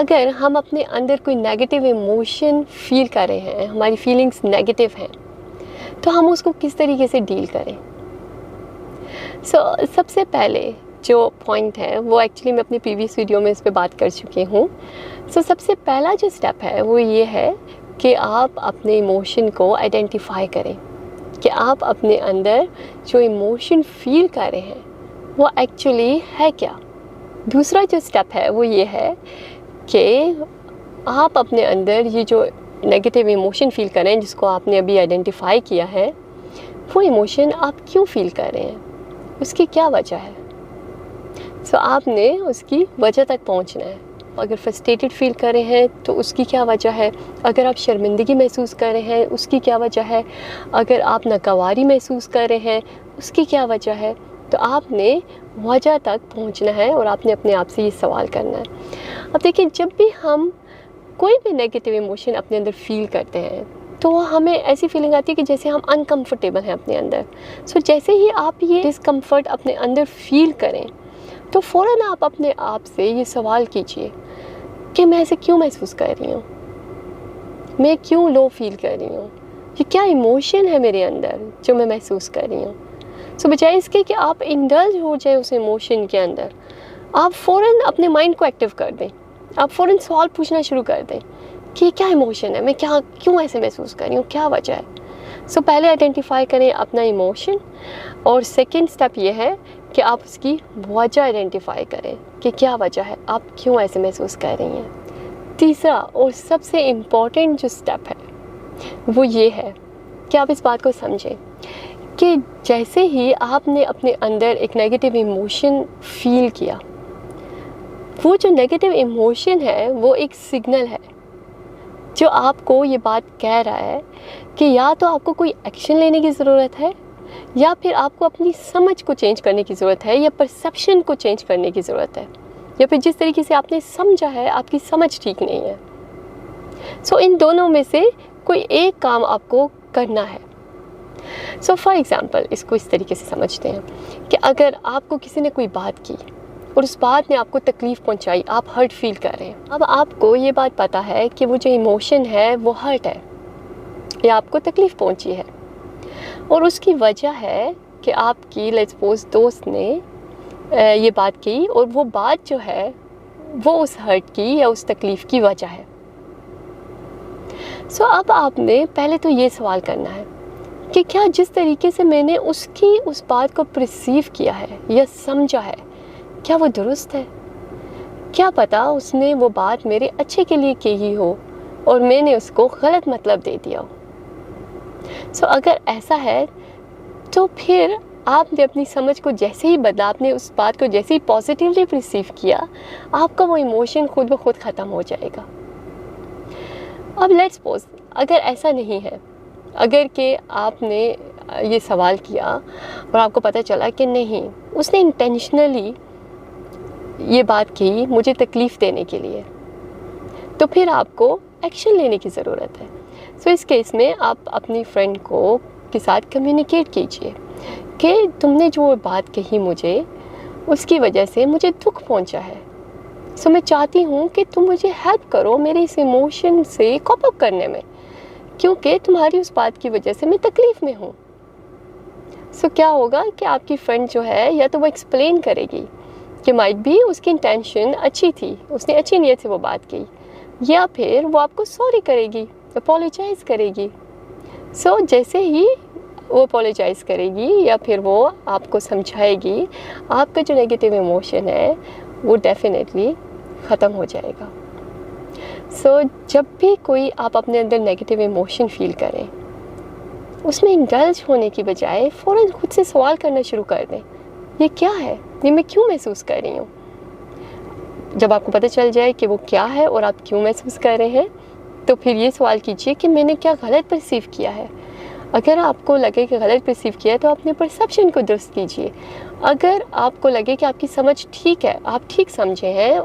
अगर हम अपने अंदर कोई नेगेटिव इमोशन फील कर रहे हैं, हमारी फीलिंग्स नेगेटिव हैं, तो हम उसको किस तरीके से डील करें। सबसे पहले जो पॉइंट है वो एक्चुअली मैं अपनी प्रीवियस वीडियो में इस पे बात कर चुकी हूँ। सबसे पहला जो स्टेप है वो ये है कि आप अपने इमोशन को आइडेंटिफाई करें कि आप अपने अंदर जो इमोशन फील कर रहे हैं वो एक्चुअली है क्या। दूसरा जो स्टेप है वो ये है कि आप अपने अंदर ये जो नेगेटिव इमोशन फील कर रहे हैं, जिसको आपने अभी आइडेंटिफाई किया है, वो इमोशन आप क्यों फील कर रहे हैं, उसकी क्या वजह है। आपने उसकी वजह तक पहुंचना है। अगर फ्रस्ट्रेटेड फील कर रहे हैं तो उसकी क्या वजह है, अगर आप शर्मिंदगी महसूस कर रहे हैं उसकी क्या वजह है, अगर आप नागवारी महसूस कर रहे हैं उसकी क्या वजह है। तो आपने वजह तक पहुंचना है और आपने अपने आप से ये सवाल करना है। अब देखिए, जब भी हम कोई भी नेगेटिव इमोशन अपने अंदर फील करते हैं तो हमें ऐसी फीलिंग आती है कि जैसे हम अनकंफर्टेबल हैं अपने अंदर। जैसे ही आप ये डिस्कम्फर्ट अपने अंदर फील करें तो फ़ौरन आप अपने आप से ये सवाल कीजिए कि मैं ऐसे क्यों महसूस कर रही हूँ, मैं क्यों लो फील कर रही हूँ, ये क्या इमोशन है मेरे अंदर जो मैं महसूस कर रही हूँ। बजाय इसके कि आप इंडल्ज हो जाए उस इमोशन के अंदर, आप फ़ौरन अपने माइंड को एक्टिव कर दें, आप फ़ौरन सवाल पूछना शुरू कर दें कि क्या इमोशन है, मैं क्यों ऐसे महसूस कर रही हूँ, क्या वजह है। पहले आइडेंटिफाई करें अपना इमोशन, और सेकंड स्टेप ये है कि आप उसकी वजह आइडेंटिफाई करें कि क्या वजह है, आप क्यों ऐसे महसूस कर रही हैं। तीसरा और सबसे इम्पॉर्टेंट जो स्टेप है वो ये है कि आप इस बात को समझें कि जैसे ही आपने अपने अंदर एक नेगेटिव इमोशन फील किया, वो जो नेगेटिव इमोशन है वो एक सिग्नल है जो आपको ये बात कह रहा है कि या तो आपको कोई एक्शन लेने की ज़रूरत है, या फिर आपको अपनी समझ को चेंज करने की ज़रूरत है, या परसेप्शन को चेंज करने की ज़रूरत है, या फिर जिस तरीके से आपने समझा है आपकी समझ ठीक नहीं है। इन दोनों में से कोई एक काम आपको करना है। फॉर एग्ज़ाम्पल, इसको इस तरीके से समझते हैं कि अगर आपको किसी ने कोई बात की और उस बात ने आपको तकलीफ़ पहुंचाई, आप हर्ट फील कर रहे हैं। अब आपको ये बात पता है कि वो जो इमोशन है वो हर्ट है, या आपको तकलीफ़ पहुंची है, और उसकी वजह है कि आपकी लेट्स सपोज दोस्त ने ये बात की, और वो बात जो है वो उस हर्ट की या उस तकलीफ़ की वजह है। अब आपने पहले तो ये सवाल करना है कि क्या जिस तरीके से मैंने उस बात को परसीव किया है या समझा है, क्या वो दुरुस्त है। क्या पता उसने वो बात मेरे अच्छे के लिए की हो और मैंने उसको गलत मतलब दे दिया हो। अगर ऐसा है तो फिर आपने अपनी समझ को जैसे ही बदला, आपने उस बात को जैसे ही पॉजिटिवली रिसीव किया, आपका वो इमोशन खुद ब खुद ख़त्म हो जाएगा। अब लेट्स सपोज अगर ऐसा नहीं है, अगर कि आपने ये सवाल किया और आपको पता चला कि नहीं, उसने इंटेंशनली ये बात की मुझे तकलीफ़ देने के लिए, तो फिर आपको एक्शन लेने की ज़रूरत है। इस केस में आप अपनी फ्रेंड के साथ कम्युनिकेट कीजिए कि तुमने जो बात कही मुझे, उसकी वजह से मुझे दुख पहुंचा है। मैं चाहती हूँ कि तुम मुझे हेल्प करो मेरे इस इमोशन से कॉप अप करने में, क्योंकि तुम्हारी उस बात की वजह से मैं तकलीफ़ में हूँ। क्या होगा कि आपकी फ्रेंड जो है, या तो वो एक्सप्लेन करेगी कि माइट भी उसकी इंटेंशन अच्छी थी, उसने अच्छी नीयत से वो बात की, या फिर वो आपको सॉरी करेगी, अपोलोजाइज़ करेगी। जैसे ही वो अपोलोजाइज़ करेगी या फिर वो आपको समझाएगी, आपका जो नेगेटिव इमोशन है वो डेफिनेटली ख़त्म हो जाएगा। जब भी कोई आप अपने अंदर नेगेटिव इमोशन फील करें, उसमें इंडल्ज होने की बजाय फ़ौरन खुद से सवाल करना शुरू कर दें, ये क्या है, ये मैं क्यों महसूस कर रही हूँ। जब आपको पता चल जाए कि वो क्या है और आप क्यों महसूस कर रहे हैं, तो फिर ये सवाल कीजिए कि मैंने क्या गलत परसीव किया है। अगर आपको लगे कि गलत परसीव किया है तो अपने परसेप्शन को दुरुस्त कीजिए। अगर आपको लगे कि आपकी समझ ठीक है, आप ठीक समझे हैं,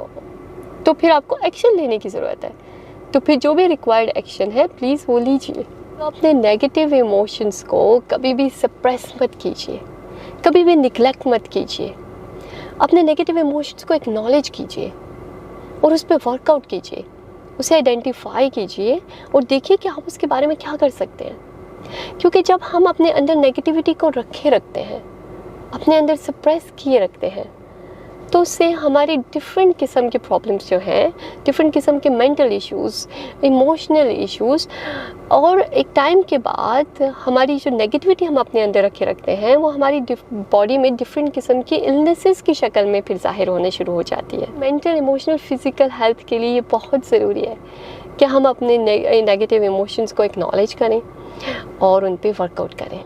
तो फिर आपको एक्शन लेने की ज़रूरत है। तो फिर जो भी रिक्वायर्ड एक्शन है प्लीज़ वो लीजिए। तो अपने नेगेटिव इमोशंस को कभी भी सप्रेस मत कीजिए, कभी भी निगलेक्ट मत कीजिए। अपने नेगेटिव इमोशंस को एक्नॉलेज कीजिए और उस पर वर्कआउट कीजिए, उसे आइडेंटिफाई कीजिए और देखिए कि आप उसके बारे में क्या कर सकते हैं। क्योंकि जब हम अपने अंदर नेगेटिविटी को रखते हैं, अपने अंदर सप्रेस किए रखते हैं, तो उससे हमारी डिफरेंट किस्म के प्रॉब्लम्स जो हैं, डिफरेंट किस्म के मेंटल इश्यूज़, इमोशनल इश्यूज़, और एक टाइम के बाद हमारी जो नेगेटिविटी हम अपने अंदर रखते हैं वो हमारी बॉडी में डिफरेंट किस्म की इलनेसेस की शक्ल में फिर ज़ाहिर होने शुरू हो जाती है। मेंटल, इमोशनल, फिज़िकल हेल्थ के लिए ये बहुत ज़रूरी है कि हम अपने नेगेटिव इमोशंस को एक्नॉलेज करें और उन पे वर्कआउट करें।